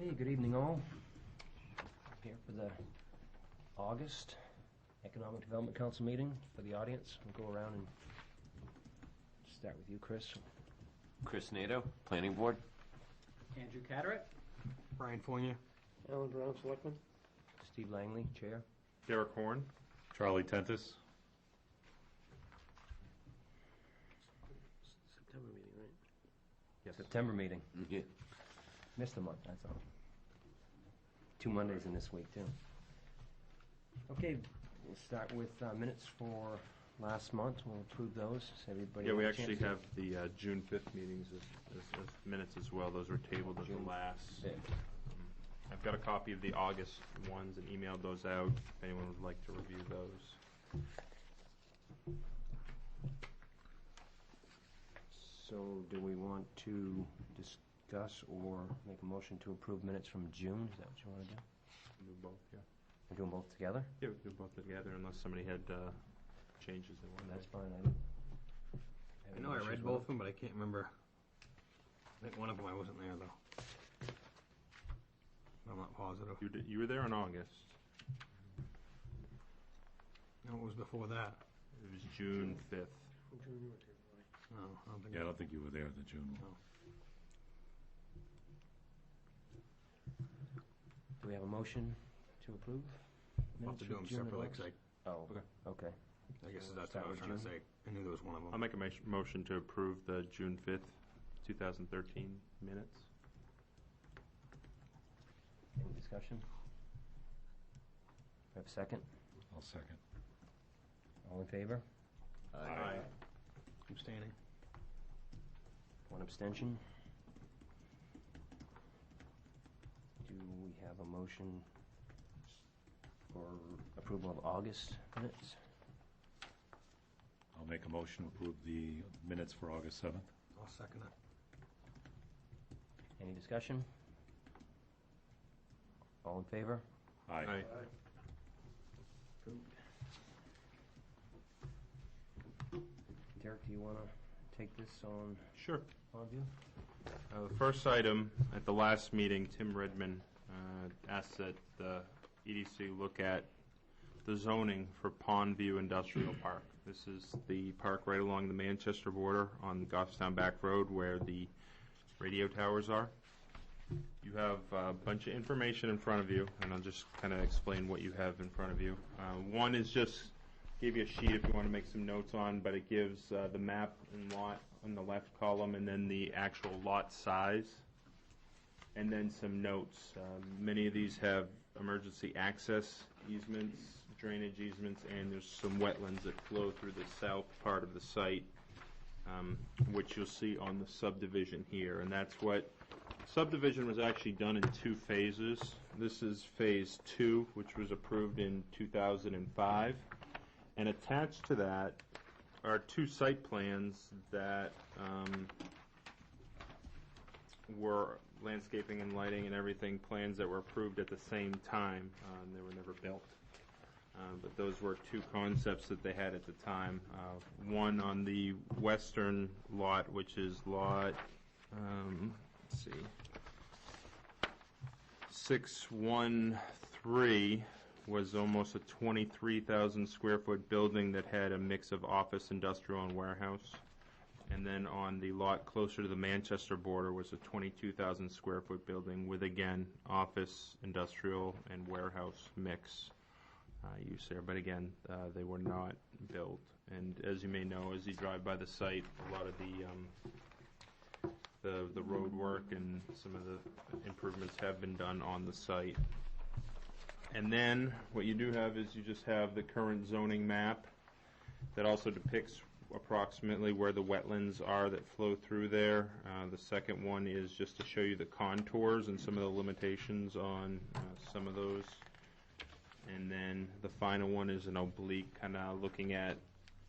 Okay, good evening all. Here for the August Economic Development Council meeting. For the audience, we'll go around and start with you, Chris. Chris Nato, Planning Board. Andrew Carteret. Brian Fournier. Alan Brown, Selectman. Steve Langley, Chair. Derek Horn. Charlie Tentis. September meeting, right? Yes. September meeting. Yeah. Missed a month, that's all. 2 Mondays in this week, too. Okay, we'll start with minutes for last month. We'll approve those. Everybody Yeah, we have a actually chance to- have the June 5th meetings as minutes as well. Those were tabled at the June last. 5th. I've got a copy of the August ones and emailed those out if anyone would like to review those. So, do we want to discuss or make a motion to approve minutes from June? Is that what you want to do? Do both, yeah. We're doing both together? Yeah, we can do both together unless somebody had changes they wanted. That's fine. I know I read both of them, but I can't remember. I think one of them I wasn't there, though. I'm not positive. You were there in August. No, it was before that. It was June 5th. June, you were here, right? No, I don't think. Yeah, I don't think you were there at the June one. No. Do we have a motion to approve? I'll have to do them June and separately, because August? Oh, okay. I guess that's Start what I was with trying to June. say. I knew there was one of I'll them. make a motion to approve the June 5th, 2013 minutes. Any discussion? Have a second? I'll second. All in favor? Aye. Abstaining. One abstention. Do we have a motion for approval of August minutes? I'll make a motion to approve the minutes for August 7th. I'll second it. Any discussion? All in favor? Aye. Derek, do you want to take this on Sure. view? The first item, at the last meeting, Tim Redmond asked that the EDC look at the zoning for Pondview Industrial Park. This is the park right along the Manchester border on Goffstown Back Road where the radio towers are. You have a bunch of information in front of you, and I'll just kind of explain what you have in front of you. One is just, give you a sheet if you want to make some notes on, but it gives the map and lot on the left column, and then the actual lot size, and then some notes. Many of these have emergency access easements, drainage easements, and there's some wetlands that flow through the south part of the site, which you'll see on the subdivision here. And that's what subdivision was actually done in 2 phases. This is phase 2, which was approved in 2005. And attached to that are 2 site plans that were landscaping and lighting and everything, plans that were approved at the same time. They were never built. But those were 2 concepts that they had at the time. One on the western lot, which is lot, let's see, 613, was almost a 23,000 square foot building that had a mix of office, industrial, and warehouse. And then on the lot closer to the Manchester border was a 22,000 square foot building with, again, office, industrial, and warehouse mix use there. But again, they were not built. And as you may know, as you drive by the site, a lot of the road work and some of the improvements have been done on the site. And then what you do have is you just have the current zoning map that also depicts approximately where the wetlands are that flow through there. The second one is just to show you the contours and some of the limitations on some of those. And then the final one is an oblique, kind of looking at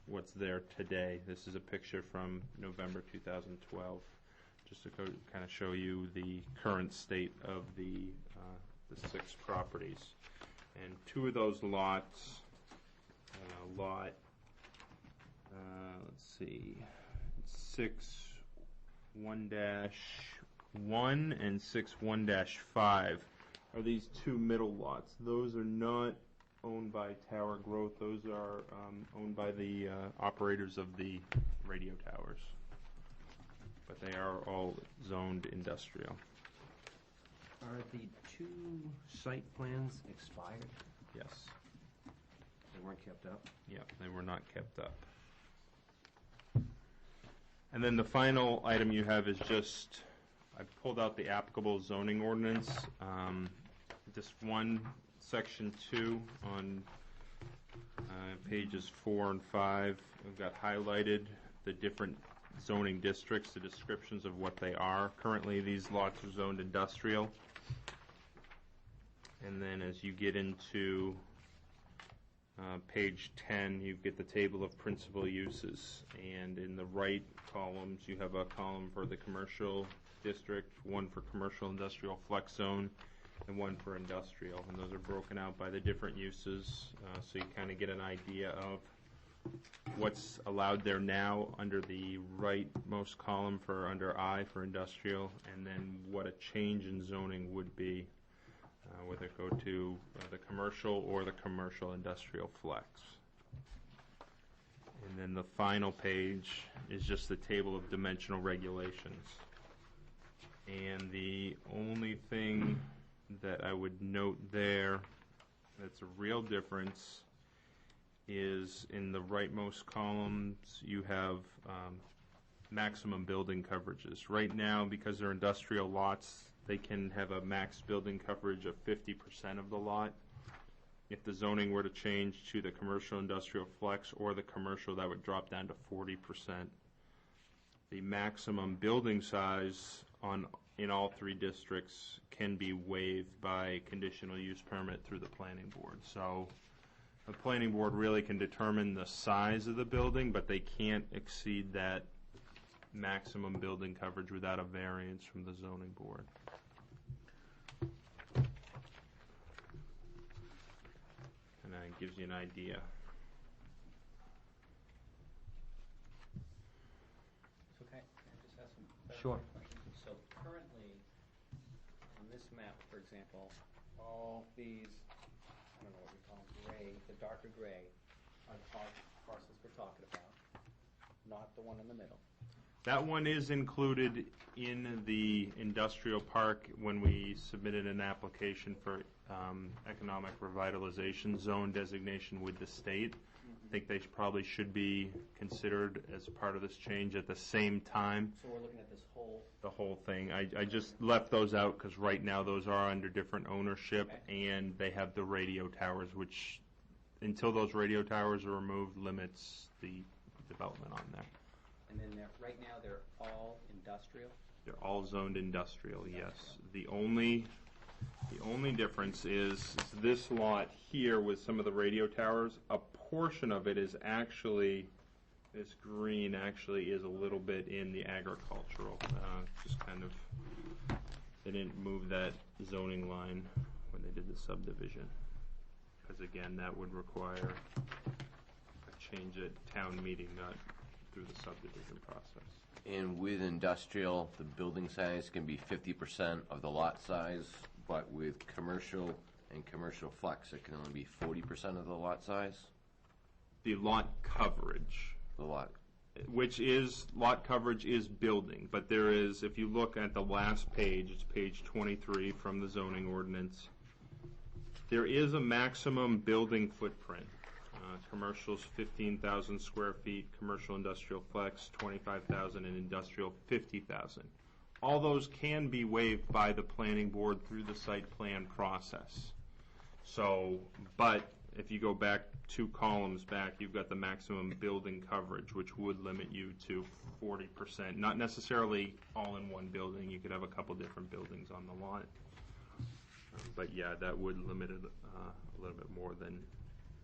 what's there today. This is a picture from November 2012, just to kind of show you the current state of the 6 properties. And 2 of those lots, let's see, 6 1-1 1 and 6-1-5 are these two middle lots. Those are not owned by Tower Growth. Those are owned by the operators of the radio towers. But they are all zoned industrial. Are the two site plans expired? Yes. They weren't kept up? Yep, they were not kept up. And then the final item you have is just, I pulled out the applicable zoning ordinance. Just one, section 2 on pages 4 and 5. We've got highlighted the different zoning districts, the descriptions of what they are. Currently, these lots are zoned industrial. And then as you get into page 10, you get the table of principal uses. And in the right columns, you have a column for the commercial district, one for commercial industrial flex zone, and one for industrial. And those are broken out by the different uses, so you kind of get an idea of what's allowed there now under the rightmost column for under I for industrial, and then what a change in zoning would be, whether it go to the commercial or the commercial industrial flex. And then the final page is just the table of dimensional regulations. And the only thing that I would note there that's a real difference is in the rightmost columns you have maximum building coverages. Right now, because they're industrial lots, they can have a max building coverage of 50% of the lot. If the zoning were to change to the commercial industrial flex or the commercial, that would drop down to 40%. The maximum building size in all three districts can be waived by conditional use permit through the planning board. So the planning board really can determine the size of the building, but they can't exceed that maximum building coverage without a variance from the zoning board. And that gives you an idea. So can I just ask some Sure. questions? So currently, on this map, for example, all these, I don't know what you call them, gray, the darker gray, are the parcels we're talking about, not the one in the middle. That one is included in the industrial park when we submitted an application for economic revitalization zone designation with the state. I think they probably should be considered as part of this change at the same time. So we're looking at this whole, The whole thing. I just left those out because right now those are under different ownership, and they have the radio towers, which until those radio towers are removed limits the development on there. and then right now they're all industrial? They're all zoned industrial, yes. The only difference is this lot here with some of the radio towers, a portion of it is actually, this green actually is a little bit in the agricultural. Just kind of, they didn't move that zoning line when they did the subdivision. Because again, that would require a change at town meeting, not through the subdivision process. And with industrial, the building size can be 50% of the lot size, but with commercial and commercial flex, it can only be 40% of the lot size? The lot coverage, The lot, which is, lot coverage is building, but there is, if you look at the last page, it's page 23 from the zoning ordinance, there is a maximum building footprint. Commercial's 15,000 square feet, commercial industrial flex 25,000, and industrial 50,000. All those can be waived by the planning board through the site plan process. So, but if you go back 2 columns back, you've got the maximum building coverage, which would limit you to 40%. Not necessarily all in one building. You could have a couple different buildings on the lot. But yeah, that would limit it a little bit more than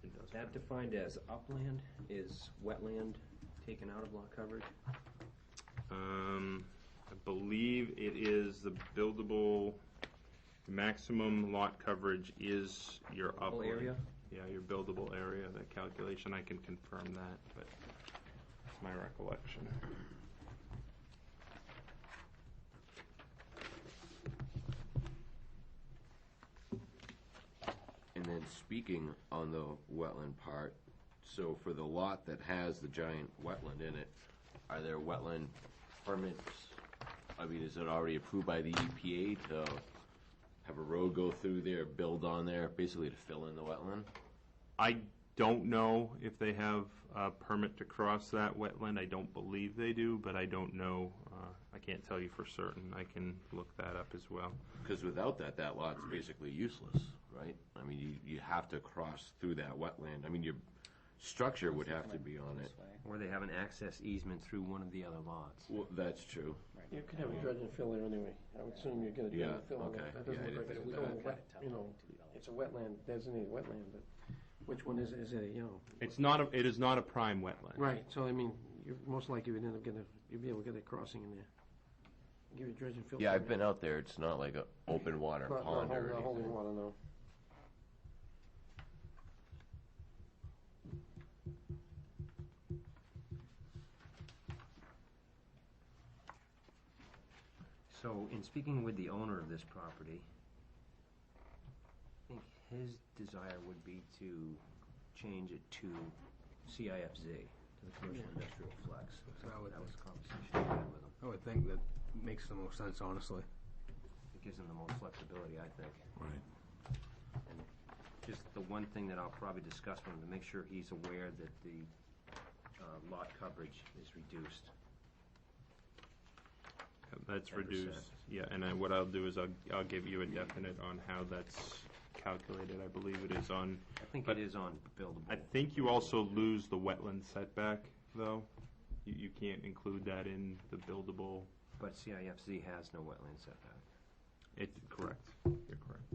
industrial. That defined as upland, is wetland taken out of lot coverage? I believe it is the buildable, maximum lot coverage is your upland. Whole area? Yeah, your buildable area, that calculation, I can confirm that, but that's my recollection. speaking on the wetland part, so for the lot that has the giant wetland in it, are there wetland permits? I mean, is it already approved by the EPA to have a road go through there, build on there, basically to fill in the wetland? I don't know if they have a permit to cross that wetland. I don't believe they do, but I don't know. I can't tell you for certain. I can look that up as well. Because without that, that lot's basically useless, right? I mean, you have to cross through that wetland. I mean, your structure would have to be on it. This way. Or they have an access easement through one of the other lots. Well, that's true. You could have a dredge and fill there anyway. I would assume you're gonna dredge Yeah, and fill. okay. That doesn't Yeah, I look like didn't it's think a of that. wet, you know, it's a wetland, designated wetland, but which one is it, you know? It is not a prime wetland. Right, so I mean, you're most likely would end up you'd be able to get a crossing in there. Give you a dredge and fill. Yeah, I've been out there. It's not like an open water Not pond or not holding anything. water, no. So, in speaking with the owner of this property, I think his desire would be to change it to CIFZ, to the Commercial Industrial Flex. So I would- That was the conversation I had with him. I would think that makes the most sense, honestly. It gives him the most flexibility, I think. Right. And just the one thing that I'll probably discuss with him, to make sure he's aware that the lot coverage is reduced. That's 10%. reduced. Yeah, and what I'll do is I'll give you a definite on how that's calculated. I believe it is on. I think But it is on buildable. I think you also lose the wetland setback, though. You can't include that in the buildable. But CIFZ has no wetland setback. Correct. You're correct.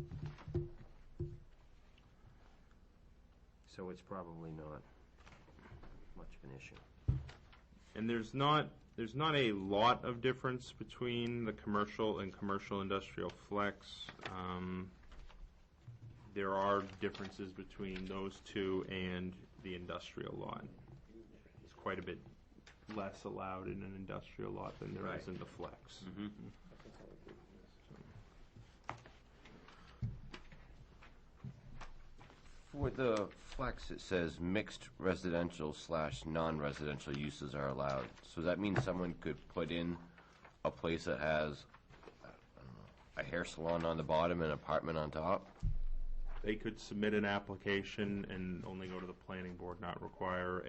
So it's probably not much of an issue. And there's not a lot of difference between the commercial and commercial industrial flex. There are differences between those two and the industrial lot. There's quite a bit less allowed in an industrial lot than there is Right. in the flex. For the flex, it says mixed residential / non-residential uses are allowed. So does that mean someone could put in a place that has, I don't know, a hair salon on the bottom and an apartment on top? They could submit an application and only go to the planning board, not require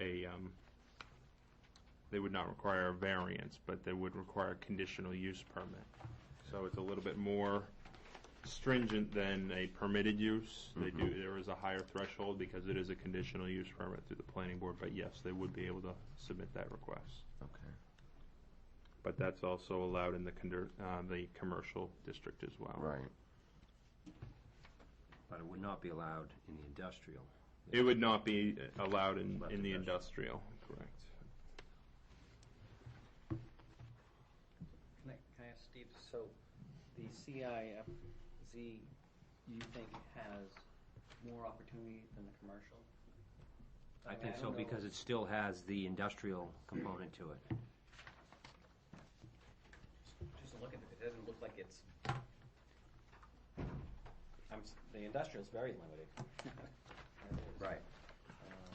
they would not require a variance, but they would require a conditional use permit. So it's a little bit more stringent than a permitted use. There is a higher threshold because it is a conditional use permit through the planning board, but yes, they would be able to submit that request. Okay. But that's also allowed in the commercial district as well. Right. But it would not be allowed in the industrial. It would not be allowed in Left the industrial. industrial, correct. Can I ask Steve, so the CIFZ, you think has more opportunity than the commercial? I mean, think I so, don't know. because it still has the industrial component to it. Just to look at it, it doesn't look like it's, the industrial's very limited. It is. Right. I don't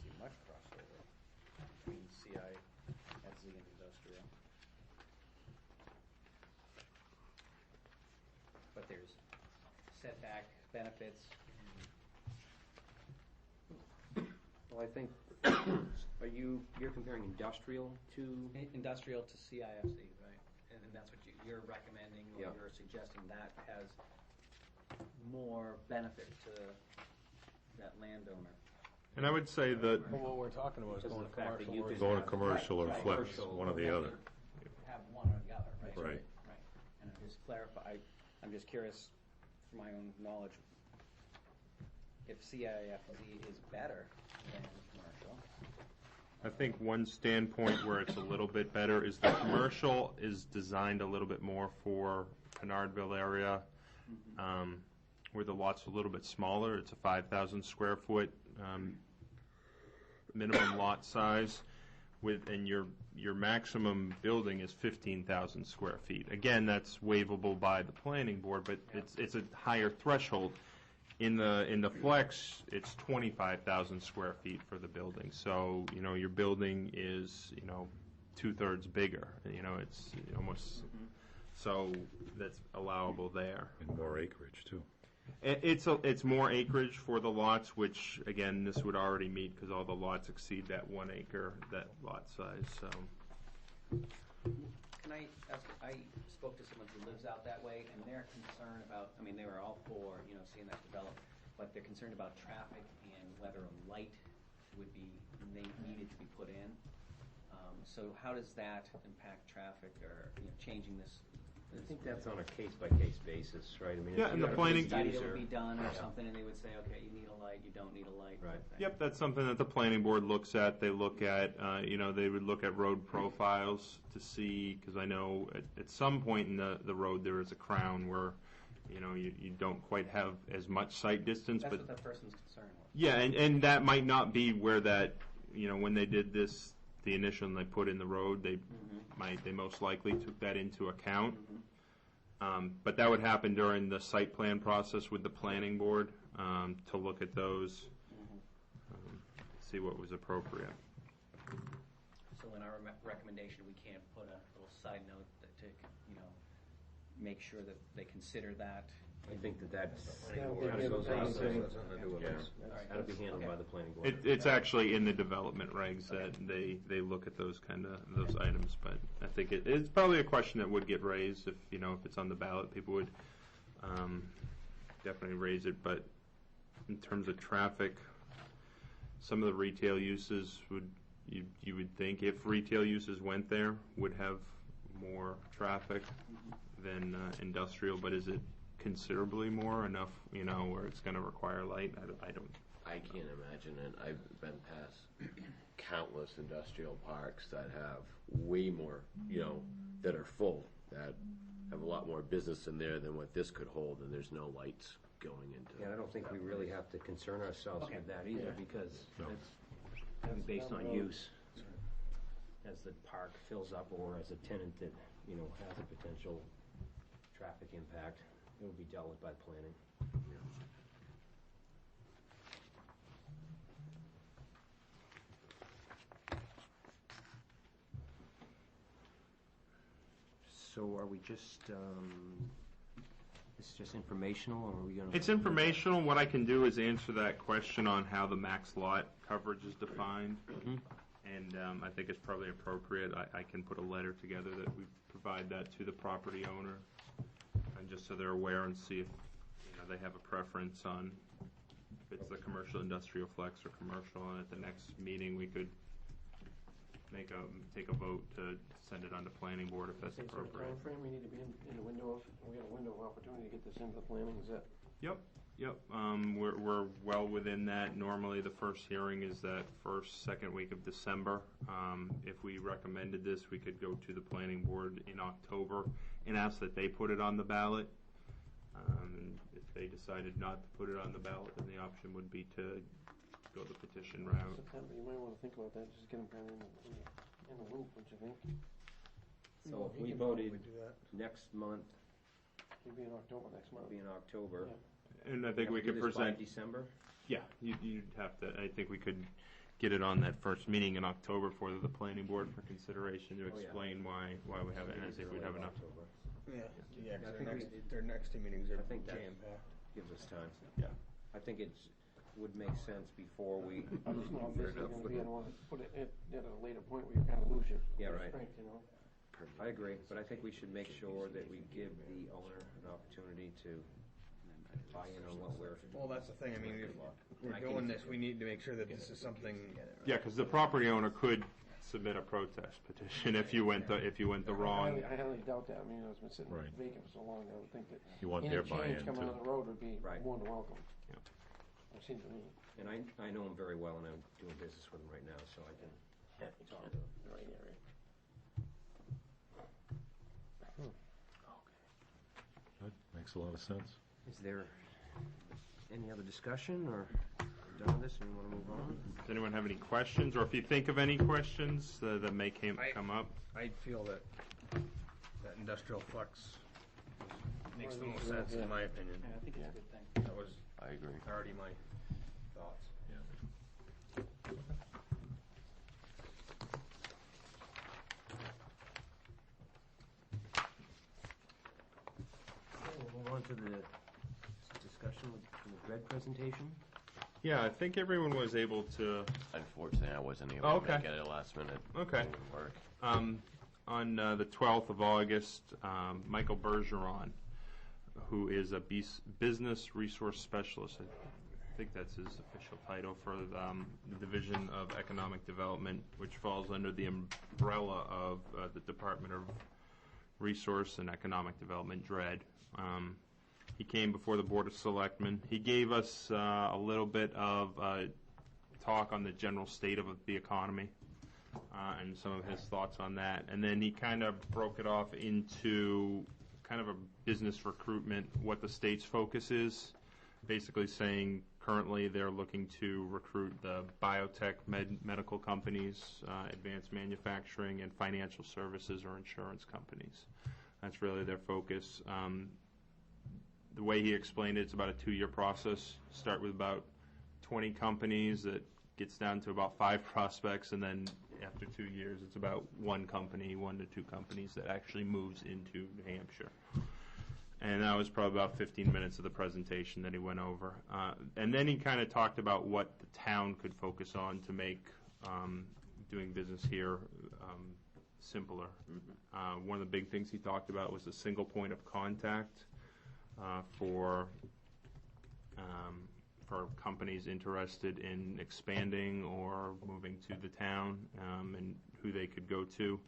see much crossover between CIFZ and industrial. But there's setback benefits. Well, I think, you're comparing industrial to? Industrial to CIFZ, right? And that's what you're recommending, or Yeah. you're suggesting that has more benefit to that landowner. And I would say that But what we're talking about is Because of going the to fact that commercial you versus. could Going to commercial or Right, flex, commercial, one or the other. Have one or the other, right? Right. Right. And I'm just I'm just curious, for my own knowledge, if CIFZ is better than commercial. I think one standpoint where it's a little bit better is the commercial is designed a little bit more for Pinardville area, where the lot's a little bit smaller. It's a 5,000 square foot minimum lot size. and your maximum building is 15,000 square feet. Again, that's waivable by the planning board, but it's a higher threshold. In the flex, it's 25,000 square feet for the building. So, your building is, 2/3 bigger. It's almost, so that's allowable there. And more acreage, too. It's more acreage for the lots, which, again, this would already meet because all the lots exceed that 1 acre, that lot size, so. Can I ask, I spoke to someone who lives out that way, and they're concerned about, they were all for, seeing that develop, but they're concerned about traffic and whether a light would be, needed to be put in. So how does that impact traffic or, changing this? I think that's on a case-by-case basis, right? I mean, Yeah, and the planning- Study that would be done or something, and they would say, okay, you need a light, you don't need a light. Right. type thing. Yep, that's something that the planning board looks at. They look at, they would look at road profiles to see, because I know at some point in the road, there is a crown where, you don't quite have as much sight distance. That's but what that person's concern was. Yeah, and that might not be where that, when they did this, the initial and they put in the road, they most likely took that into account. But that would happen during the site plan process with the planning board, to look at those, see what was appropriate. So in our recommendation, we can't put a little side note to, make sure that they consider that. I think that's, That'll be kind of goes without saying. Yeah. That'll be handled by the planning board. It's actually in the development regs that they look at those those items, but I think it's probably a question that would get raised if, if it's on the ballot, people would, definitely raise it, but in terms of traffic, some of the retail uses you would think if retail uses went there, would have more traffic than industrial, but is it considerably more enough, where it's going to require light? I don't. I can't imagine it. I've been past countless industrial parks that have way more, that are full, that have a lot more business in there than what this could hold, and there's no lights going into it. Yeah, I don't think we really have to concern ourselves with that either, because it's based on use. As the park fills up, or as a tenant that, has a potential traffic impact, it will be dealt with by planning. So are we just, it's just informational, or are we going to? It's informational. What I can do is answer that question on how the max lot coverage is defined. And I think it's probably appropriate. I can put a letter together that we provide that to the property owner, and just so they're aware and see if they have a preference on if it's the commercial industrial flex or commercial. And at the next meeting, we could take a vote to send it on to planning board if that's appropriate. Time frame, we need to be in the window of, we got a window of opportunity to get this into the planning, is that? Yep. We're well within that. Normally, the first hearing is that second week of December. If we recommended this, we could go to the planning board in October and ask that they put it on the ballot. And if they decided not to put it on the ballot, then the option would be to go the petition route. September, you might want to think about that, just get them kind of in the loop, don't you think? So if we voted next month, It'd be in October next month. it'll be in October. Yeah. And I think we could Do this by present. December? Yeah, you'd have to. I think we could get it on that first meeting in October for the planning board for consideration to explain why we have it. And I think we'd have enough. October. Yeah, I think their next two meetings are I think that jam-packed. gives us time. Yeah. I think would make sense before we. I'm just not basically going to be able to put it at a later point where you kind of lose your Yeah, right. strength, I agree, but I think we should make sure that we give the owner an opportunity to buy in on what we're. Well, that's the thing, I mean, if we're doing this, we need to make sure that this is something. Yeah, because the property owner could submit a protest petition if you went the wrong. I highly doubt that. I mean, it's been sitting Right. vacant for so long, I would think that You want any their change buy-in, coming too. on the road would be Right. more than welcome. Yeah. It seems to me. And I know him very well, and I'm doing business with him right now, so I can talk to him. The right area. Good, makes a lot of sense. Is there any other discussion, or done with this and we want to move on? Does anyone have any questions, or if you think of any questions that may come up? I feel that industrial flex makes the most sense, in my opinion. Yeah, I think it's a good thing. That was I agree. already my thoughts. Okay, we'll move on to the discussion with the dread presentation. Yeah, I think everyone was able to. Unfortunately, I wasn't able Okay. to make it at the last minute. Okay. It didn't work. On the 12th of August, Michael Bergeron, who is a business resource specialist, I think that's his official title, for the Division of Economic Development, which falls under the umbrella of the Department of Resource and Economic Development, DRED. He came before the Board of Selectmen. He gave us a little bit of talk on the general state of the economy and some of his thoughts on that. And then he kind of broke it off into kind of a business recruitment, what the state's focus is, basically saying currently they're looking to recruit the biotech, medical companies, advanced manufacturing, and financial services or insurance companies. That's really their focus. The way he explained it, it's about a 2-year process. Start with about 20 companies, that gets down to about 5 prospects, and then after 2 years, it's about 1 company, 1 to 2 companies that actually moves into New Hampshire. And that was probably about 15 minutes of the presentation that he went over. And then he kind of talked about what the town could focus on to make doing business here simpler. One of the big things he talked about was a single point of contact for companies interested in expanding or moving to the town, and who they could go to,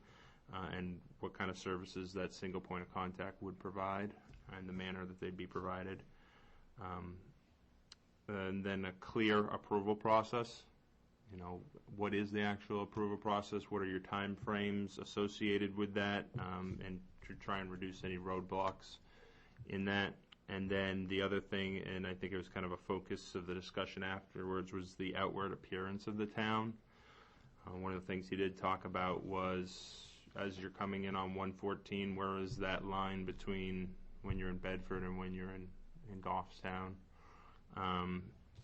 and what kind of services that single point of contact would provide, and the manner that they'd be provided. And then a clear approval process. You know, what is the actual approval process? What are your time frames associated with that? And to try and reduce any roadblocks in that. And then the other thing, and I think it was kind of a focus of the discussion afterwards, was the outward appearance of the town. One of the things he did talk about was, as you're coming in on 114, where is that line between when you're in Bedford and when you're in Goffstown?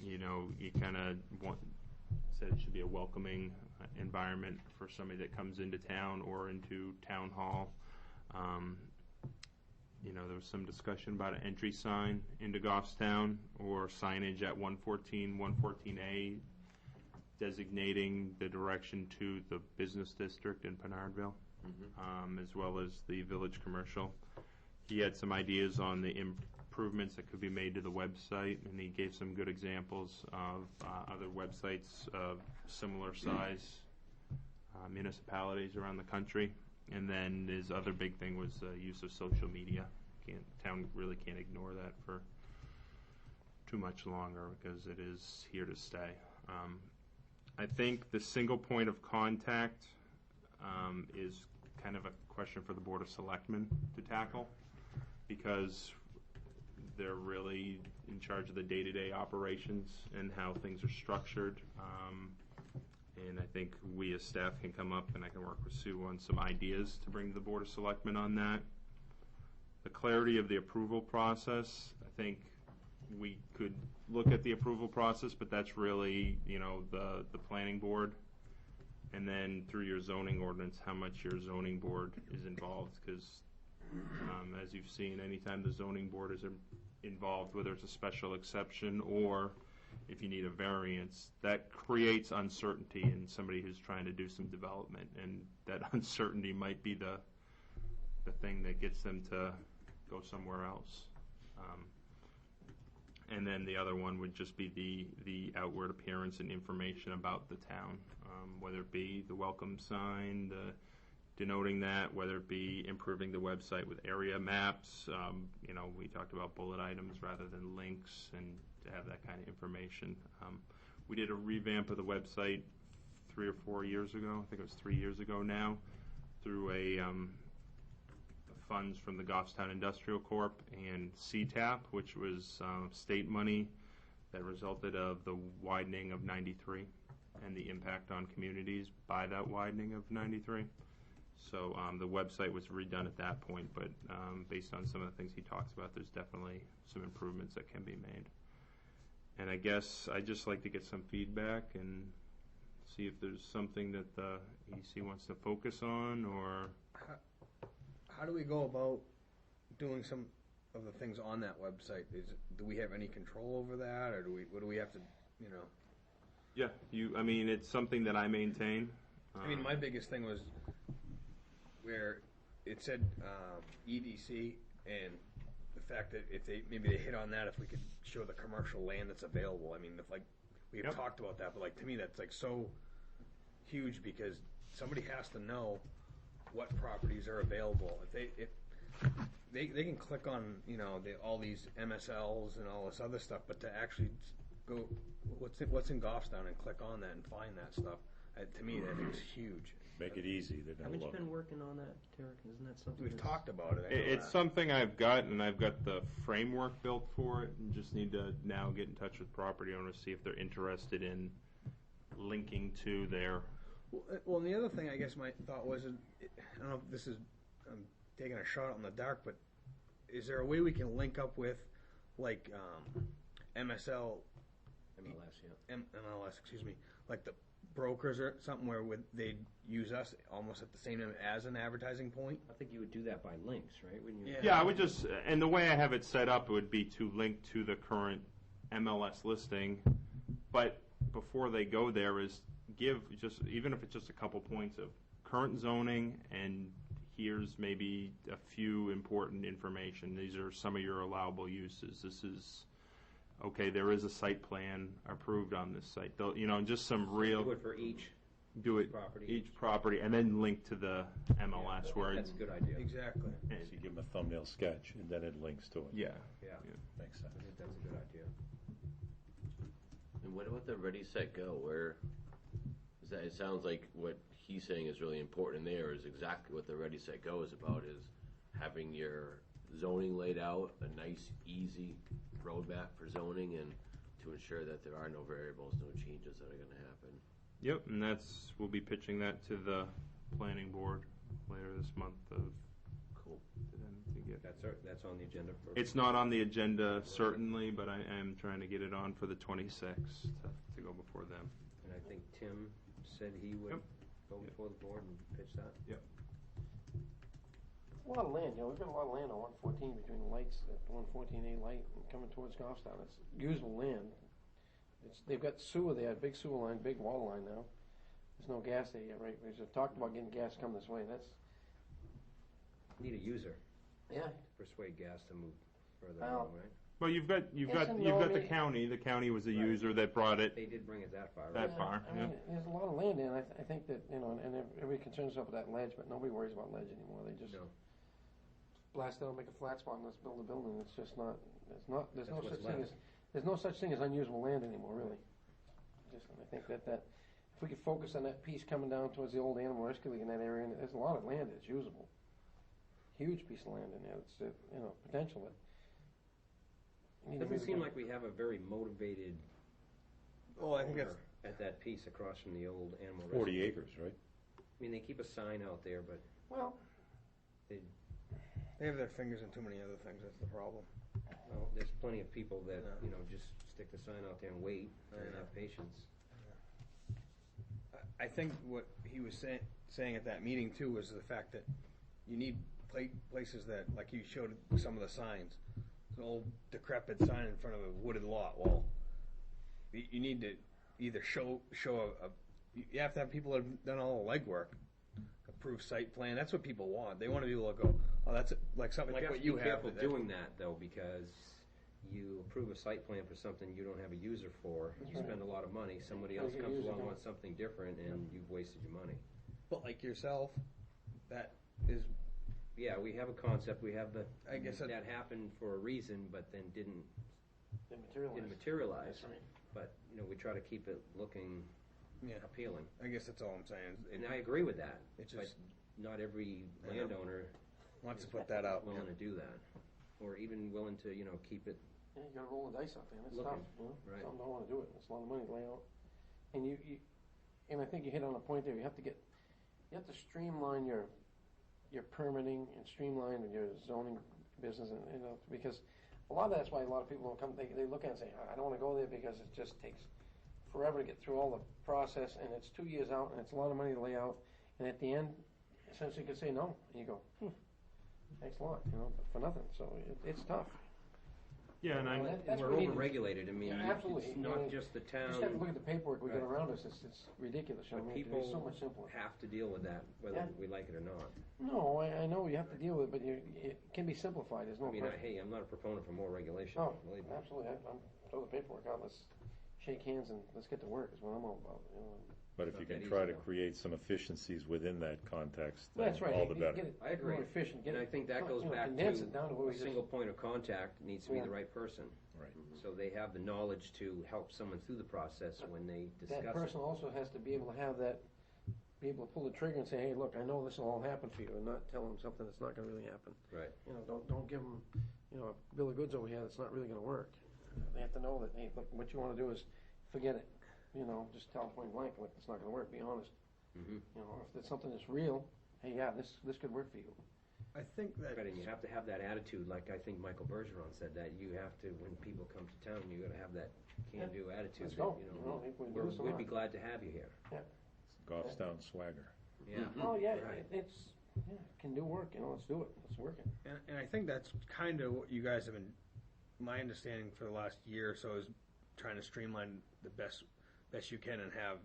You know, you kind of said it should be a welcoming environment for somebody that comes into town or into town hall. You know, there was some discussion about an entry sign into Goffstown, or signage at 114, 114A, designating the direction to the business district in Pinardville, as well as the village commercial. He had some ideas on the improvements that could be made to the website, and he gave some good examples of other websites of similar size municipalities around the country. And then his other big thing was use of social media. Town really can't ignore that for too much longer, because it is here to stay. I think the single point of contact is kind of a question for the Board of Selectmen to tackle, because they're really in charge of the day-to-day operations and how things are structured. And I think we as staff can come up, and I can work with Sue on some ideas to bring to the Board of Selectmen on that. The clarity of the approval process, I think we could look at the approval process, but that's really, you know, the planning board. And then through your zoning ordinance, how much your zoning board is involved, because as you've seen, anytime the zoning board is involved, whether it's a special exception or if you need a variance, that creates uncertainty in somebody who's trying to do some development, and that uncertainty might be the thing that gets them to go somewhere else. And then the other one would just be the outward appearance and information about the town, whether it be the welcome sign, denoting that, whether it be improving the website with area maps. You know, we talked about bullet items rather than links, and to have that kind of information. We did a revamp of the website 3 or 4 years ago. I think it was 3 years ago now, through a funds from the Goffstown Industrial Corp. And CTAP, which was state money that resulted of the widening of 93 and the impact on communities by that widening of 93. So the website was redone at that point, but based on some of the things he talks about, there's definitely some improvements that can be made. And I guess I'd just like to get some feedback and see if there's something that the EDC wants to focus on, or... How do we go about doing some of the things on that website? Do we have any control over that, or what do we have to, you know? Yeah, I mean, it's something that I maintain. I mean, my biggest thing was where it said EDC, and the fact that if maybe they hit on that, if we could show the commercial land that's available. I mean, if like we've Yep. talked about that, but like to me that's like so huge because somebody has to know what properties are available. If they can click on, you know, all these MSLs and all this other stuff, but to actually go what's in Goffstown and click on that and find that stuff, to me that is huge. Make it easy, they're gonna Haven't you look. been working on that, Derek? Isn't that something? We've that's- talked about it. I know It's that. something I've got, and I've got the framework built for it, and just need to now get in touch with property owners, see if they're interested in linking to their... Well, and the other thing I guess my thought was, I don't know if this is, I'm taking a shot in the dark, but is there a way we can link up with, like, MSL, MLS, yeah. MLS, excuse me, like the brokers or something where they'd use us almost at the same time as an advertising point? I think you would do that by links, right? Wouldn't you? Yeah, I would just, and the way I have it set up would be to link to the current MLS listing, but before they go there is give just, even if it's just a couple points of current zoning, and here's maybe a few important information. These are some of your allowable uses. This is, okay, there is a site plan approved on this site. They'll, you know, just some real... Do it for each property. Each property, and then link to the MLS where That's a good idea. Exactly. So you give them a thumbnail sketch, and then it links to it. Yeah. Yeah, Makes sense. I think that's a good idea. And what about the Ready, Set, Go? Where is that? It sounds like what he's saying is really important there is exactly what the Ready, Set, Go is about, is having your zoning laid out, a nice, easy roadmap for zoning, and to ensure that there are no variables, no changes that are going to happen. Yep, and we'll be pitching that to the planning board later this month of, Cool. to them to get. That's on the agenda for... It's not on the agenda certainly, but I am trying to get it on for the 26th to go before them. And I think Tim said he would Yep. go before the board and pitch that. Yep. A lot of land, you know, we've got a lot of land on 114 between the lights, the 114A light and coming towards Goffstown. It's usable land. They've got sewer there, big sewer line, big water line now. There's no gas there yet, right? We just talked about getting gas come this way. That's, Need a user yeah. to persuade gas to move further Well, along, right? Well, you've got Yes and no, I the mean- county. The county was the Right. user that brought it. They did bring it that far, That right? far, I mean, there's a lot of land there, and I think that, you know, and everybody concerns themselves with that ledge, but nobody worries about ledge anymore. They just No. blast out, make a flat spot, and let's build a building. It's just not, there's no That's such what's thing left. as, there's no such thing as unusable land anymore, really. I think that if we could focus on that piece coming down towards the old animal rescue league in that area, and there's a lot of land that's usable. Huge piece of land in there. It's, you know, potential. But Doesn't seem like we have a very motivated Well, I think that's, owner at that piece across from the old animal 40 rescue. acres, right? I mean, they keep a sign out there, but well, they, they have their fingers in too many other things. That's the problem. well, there's plenty of people that, Yeah. you know, just stick the sign out there and wait and Yeah. have patience. I think what he was saying at that meeting too was the fact that you need places that, like you showed some of the signs, an old decrepit sign in front of a wooded lot. Well, you need to either show you have to have people that have done all the legwork, approved site plan. That's what people want. They want to be able to go, oh, that's like something But like you have what to you be have. careful doing that, though, because you approve a site plan for something you don't have a user for, you right. spend a lot of money, somebody Gotta else get a comes user along, going. wants something different, and you've wasted your money. But like yourself, that is, Yeah, we have a concept, we have I guess that happened for a reason, but then didn't materialize. materialize. That's right. But, you know, we try to keep it looking yeah. appealing. I guess that's all I'm saying. And I agree with that, It's but just not every I know. landowner wants to is put that out. willing to do that, or even willing to, you know, keep it you gotta roll the dice out there, and it's Looking, tough, you know? right. Some don't wanna do it, it's a lot of money to lay out. And and I think you hit on a point there, you have to streamline your permitting and streamline your zoning business, and, you know, because a lot of that's why a lot of people don't come, they look at it and say, I don't wanna go there because it just takes forever to get through all the process, and it's 2 years out, and it's a lot of money to lay out, and at the end, essentially you could say no, and you go, thanks a lot, you know, for nothing, so it's tough. Yeah, and Well, I, that's We're what we need to- overregulated, I mean, Yeah, absolutely. it's I not mean, just the You just have to town, look at the paperwork we got Right. around us, it's ridiculous, I but mean, it could be so people much simpler. have to deal with that, whether Yeah. we like it or not. No, I know you have to deal with it, but it can be simplified, there's no I mean, perfect. hey, I'm not a proponent for more regulation, Oh, believe me. absolutely, I'm, throw the paperwork out, let's shake hands and let's get to work, is what I'm all about, you know. But if Not you that can easy, try to though. create some efficiencies within that context, then That's right, all the you better. get it I agree. more efficient, get And I it, think that goes you know, back condense it down to where to we a just. single point of contact needs to be Yeah. the right person. Right. So they have the knowledge to help someone through the process when they discuss That it. person also has to be able to have that, be able to pull the trigger and say, hey, look, I know this will all happen for you, and not tell them something that's not gonna really happen. Right. You know, don't give them, you know, a bill of goods over here that's not really gonna work. They have to know that, hey, look, what you wanna do is forget it, you know, just tell them point blank, look, it's not gonna work, be honest. Mm-hmm. You know, if it's something that's real, hey, yeah, this could work for you. I think that. Right, and you have to have that attitude, like I think Michael Bergeron said, that you have to, when people come to town, you gotta have that can-do attitude. Let's that, go. you You know, know, if we do this or we'd be not. glad to have you here. Goffstown swagger. Yeah. Oh, yeah, Right. it's, yeah, can do work, you know, let's do it, let's work it. And I think that's kind of what you guys have been, my understanding for the last year or so is trying to streamline the best you can and have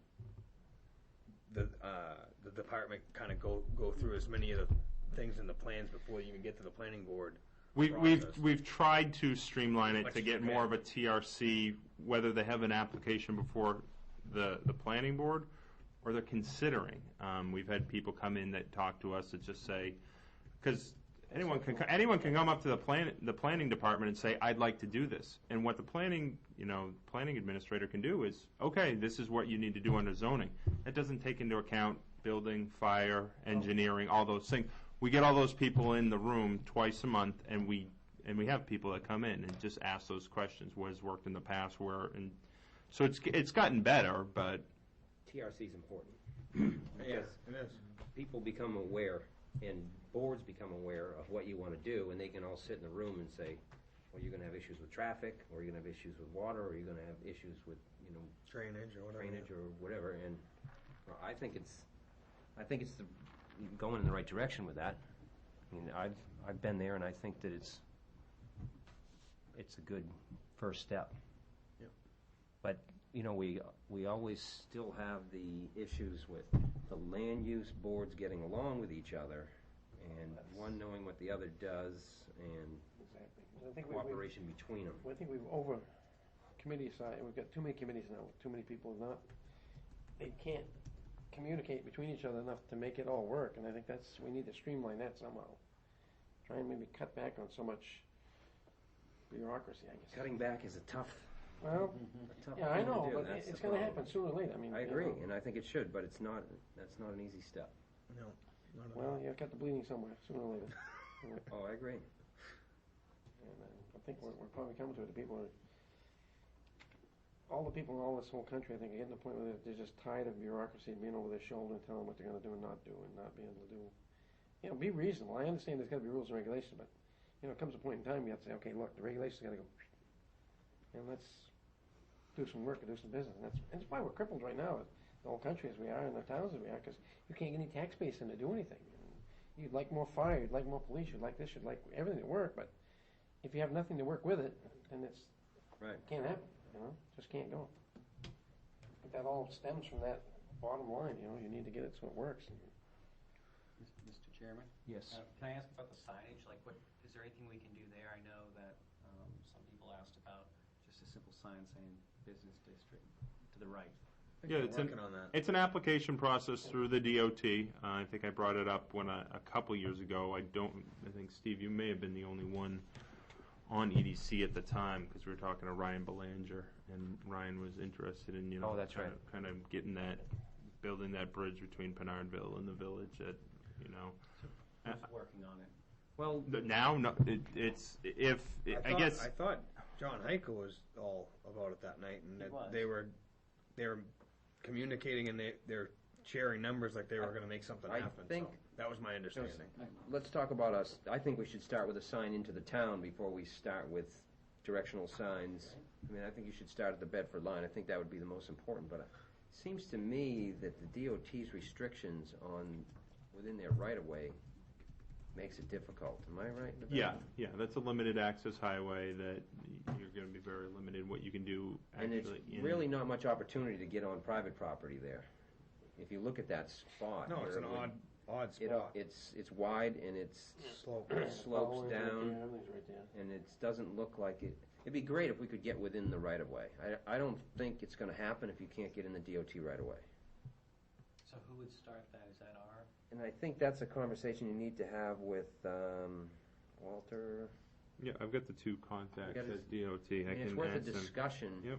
the department kind of go through as many of the things in the plans before you even get to the planning board. process. we've tried to streamline it Much to as you get more can. of a TRC, whether they have an application before the planning board or they're considering. We've had people come in that talk to us that just say, because anyone can come up to the planning department and say, I'd like to do this. And what the planning administrator can do is, okay, this is what you need to do under zoning. That doesn't take into account building, fire, engineering, all those things. We get all those people in the room twice a month, and we have people that come in and just ask those questions. What has worked in the past? So it's gotten better, but TRC is important. Yeah, it is. People become aware, and boards become aware of what you want to do, and they can all sit in the room and say, well, you're going to have issues with traffic, or you're going to have issues with water, or you're going to have issues with, Drainage or whatever. drainage or whatever, and well, I think it's going in the right direction with that. I mean, I've been there, and I think that it's a good first step. Yep. But we always still have the issues with the land use boards getting along with each other, and one knowing what the other does, and Exactly. I think cooperation between them. I think we've over committee side, we've got too many committees now, too many people they can't communicate between each other enough to make it all work, and I think we need to streamline that somehow. Try and maybe cut back on so much bureaucracy, I guess. Cutting back is a tough Well, yeah, I thing to know, do. but That's it's the gonna problem. happen sooner or later, I mean. I you agree, know. and I think it should, but that's not an easy step. No, not at Well, all. you got the bleeding somewhere, sooner or later. Oh, I agree. And I think we're probably coming to it, all the people in all this whole country, I think, are getting to the point where they're just tired of bureaucracy and being over their shoulder and telling them what they're gonna do and not do, and not being able to do. Be reasonable, I understand there's gotta be rules and regulations, but, it comes a point in time, you have to say, okay, look, the regulations gotta go, and let's do some work and do some business, and that's why we're crippled right now, the whole country as we are, and the towns as we are, because you can't get any tax base in to do anything. You'd like more fire, you'd like more police, you'd like this, you'd like everything to work, but if you have nothing to work with it, then it's, Right. can't happen, just can't go. But that all stems from that bottom line, you need to get it so it works. Mr. Chairman? Yes. Can I ask about the signage? Like, is there anything we can do there? I know that some people asked about just a simple sign saying business district to the right. yeah, We're working on that. it's an application process through the DOT. I think I brought it up a couple years ago. I think, Steve, you may have been the only one on EDC at the time, because we were talking to Ryan Belanger, and Ryan was interested in, Oh, that's right. kind of building that bridge between Pinardville and the village at, Who's working on it? Well, now, no, I guess, I thought John Heichel was all about it that night, and He that was. they were communicating and they're sharing numbers like they were going to make something I happen. think- so that was my understanding. Let's talk about us. I think we should start with a sign into the town before we start with directional signs. I mean, I think you should start at the Bedford line. I think that would be the most important, but it seems to me that the DOT's restrictions on, within their right-of-way makes it difficult. Am I right? in that? Yeah, that's a limited access highway that you're gonna be very limited what you can do And actually it's in. really not much opportunity to get on private property there. If you look at that spot. No, it's where an it would- odd It, spot. it's wide and it's Slope. slopes Right down, there, everything's right there. and it doesn't look like it. It'd be great if we could get within the right of way. I don't think it's going to happen if you can't get in the DOT right of way. So who would start that? Is that our? And I think that's a conversation you need to have with Walter. Yeah, I've got the two contacts You got at DOT. I mean, it's can worth a ask them. discussion. Yep.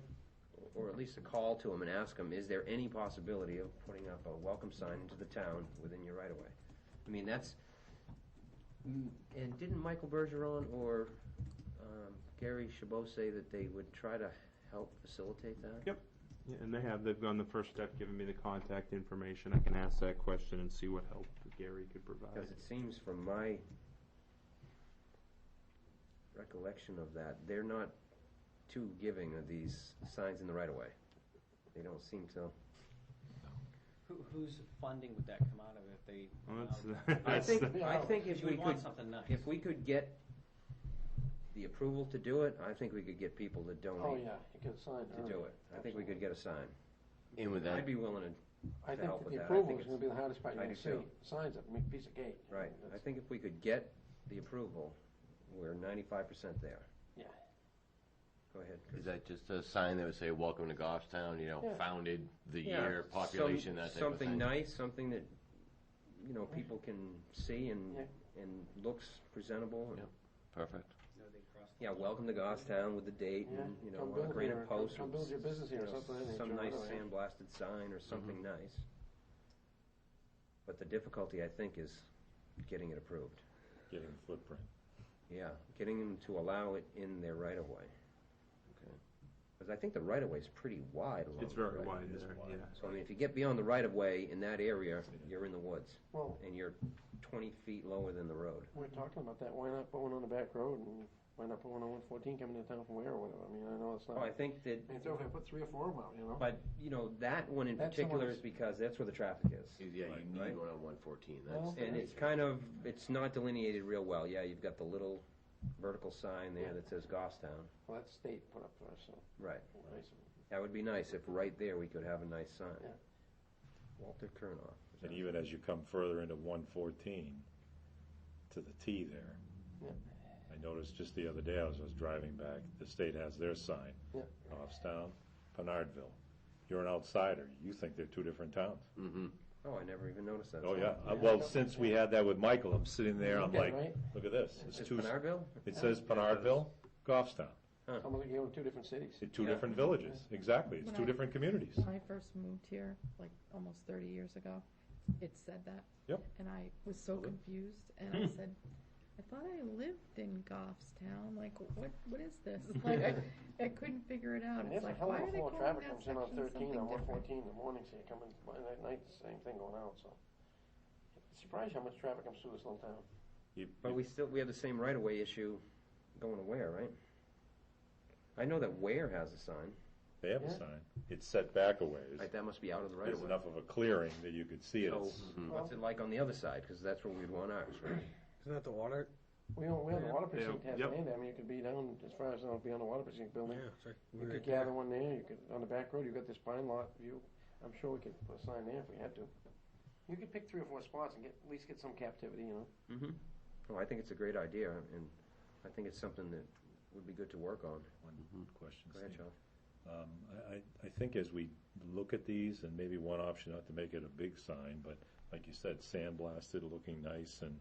Or at least a call to them and ask them, is there any possibility of putting up a welcome sign into the town within your right of way? I mean, that's, and didn't Michael Bergeron or Gary Chabot say that they would try to help facilitate that? Yep. Yeah, and they've gone the first step, giving me the contact information. I can ask that question and see what help Gary could provide. Because it seems from my recollection of that, they're not too giving of these signs in the right of way. They don't seem to. Whose funding would that come out of if they? Well, I that's think, the- I think if You we would want could, something nice. if we could get the approval to do it, I think we could get people to Oh, donate yeah, you get a sign. to do it. I think we could get a sign. And with that, I'd be willing to, I to think help that with the that. I approval think is gonna be the hardest part, I you're do gonna too. see, signs up, I mean, piece of cake. right. I That's- think if we could get the approval, we're 95% there. Yeah. Go ahead, Chris. is that just a sign that would say, welcome to Goffstown, Yeah. founded the Yeah, year, population, that type of Something thing? nice, something that, people can see and, Yeah. and looks presentable. and- Yep. Perfect. You know, they cross the Yeah, welcome to Goffstown with the date Yeah, and, come a build granite here, post. come with, build your business here or something, and Some throw it nice away. sandblasted sign or something Mm-hmm. nice. But the difficulty, I think, is getting it approved. Getting the footprint. Yeah, getting them to allow it in their right of way. Okay. Because I think the right of way is pretty wide along It's the very right. wide It is there, wide. yeah. So I mean, if you get beyond the right of way in that area, you're in the woods, Well, and you're 20 feet lower than the road. we're talking about that, why not put one on the back road, and why not put one on 114 coming into town from where or whatever, I mean, I know it's not. Oh, I think that, I mean, if I put 3 or 4 of them out, but that one in That's particular someone's- is because that's where the traffic is. Yeah, you need Right. one on 114, Well, that's. And it's kind of, it's not delineated real well. Yeah, you've got the little vertical sign there that says Goffstown. Well, that's state put up for us, so. Right. Nice. That would be nice if right there we could have a nice sign. Yeah. Walter Kurnoff. And even as you come further into 114, to the T there, Yeah. I noticed just the other day, I was driving back, the state has their sign, Yeah. Goffstown, Pinardville. You're an outsider, you think they're two different towns. Mm-hmm. Oh, I never even noticed that. Oh, yeah, well, since we had that with Michael, I'm sitting there, I'm Okay, like, right? look at this, it's Is two, Pinardville? it says Pinardville, Goffstown, Almost like you own 2 different cities. it's two Yeah. different villages, exactly, it's When two I- different communities. When I first moved here, like almost 30 years ago, it said that. Yep. And I was so confused, and I said, I thought I lived in Goffstown. Like, what is this? Like, I couldn't figure it out. And It's there's a like, hell why of are a they flow of calling traffic that comes in on section 13, something on different? 114 in the morning, so you come in, and at night, same thing going out, so. Surprised how much traffic comes through this little town. But we have the same right-of-way issue going to Ware, right? I know that Ware has a sign. They have a Yeah. sign, it's set back a ways, Right, that must be out of the there's right-of-way. enough of a clearing that you could see it. So, It's- what's it like on the other side? Because that's where we'd want ours, right? Isn't that the water? We have a water precinct has Yep. land, I mean, you could be down, as far as, beyond the water precinct building. sorry. You could gather one there, you could, on the back road, you've got this pine lot view, I'm sure we could put a sign there if we had to. You could pick 3 or 4 spots and at least get some captivity, Mm-hmm. Oh, I think it's a great idea, and I think it's something that would be good to work on. One question, Go ahead, Steve. Charlie. I think as we look at these, and maybe one option, not to make it a big sign, but like you said, sandblasted, looking nice and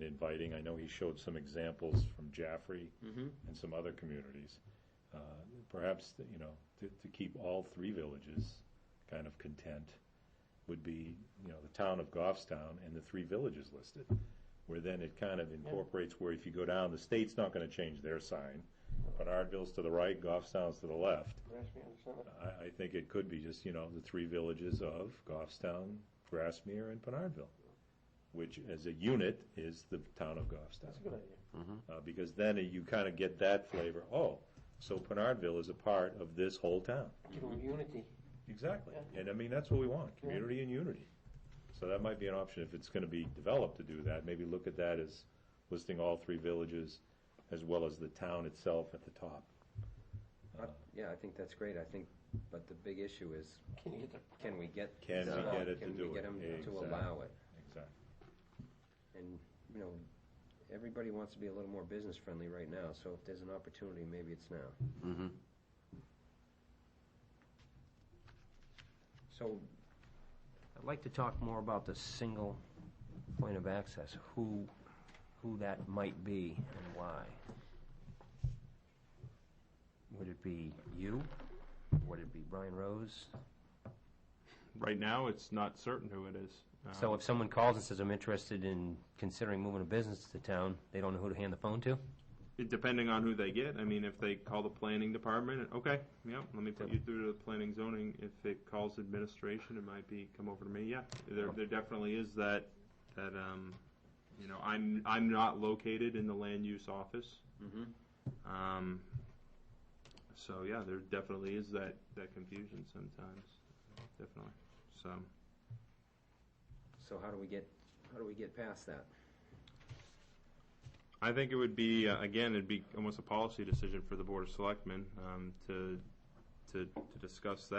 inviting. I know he showed some examples from Jaffrey Mm-hmm. and some other communities. Perhaps, to keep all 3 villages kind of content would be, the town of Goffstown and the 3 villages listed, where then it kind of incorporates where if you go down, the state's not going to change their sign. Pinardville's to the right, Goffstown's to the left. Grassmere in the center. I think it could be just, the three villages of Goffstown, Grassmere, and Pinardville, which as a unit is the town of Goffstown. That's a good idea. Because then you kind of get that flavor, so Pinardville is a part of this whole town. Give them unity. Exactly. Yeah. And I mean, that's what we want, community and unity. So that might be an option if it's going to be developed to do that. Maybe look at that as listing all three villages as well as the town itself at the top. Yeah, I think that's great. I think, but the big issue is, Can you get the can we get Can we get it to can do we get it? them to Exactly. allow it? Exactly. And, everybody wants to be a little more business friendly right now, so if there's an opportunity, maybe it's now. Mm-hmm. So, I'd like to talk more about the single point of access, who that might be and why. Would it be you? Would it be Brian Rose? Right now, it's not certain who it is. So if someone calls and says, I'm interested in considering moving a business to town, they don't know who to hand the phone to? Depending on who they get, I mean, if they call the planning department, okay, yep, let me put you through to the planning zoning. If it calls administration, it might be come over to me. Yeah, there definitely is that. I'm not located in the land use office. Mm-hmm. So yeah, there definitely is that confusion sometimes. Definitely. So how do we get past that? I think it would be, again, it'd be almost a policy decision for the Board of Selectmen to discuss that.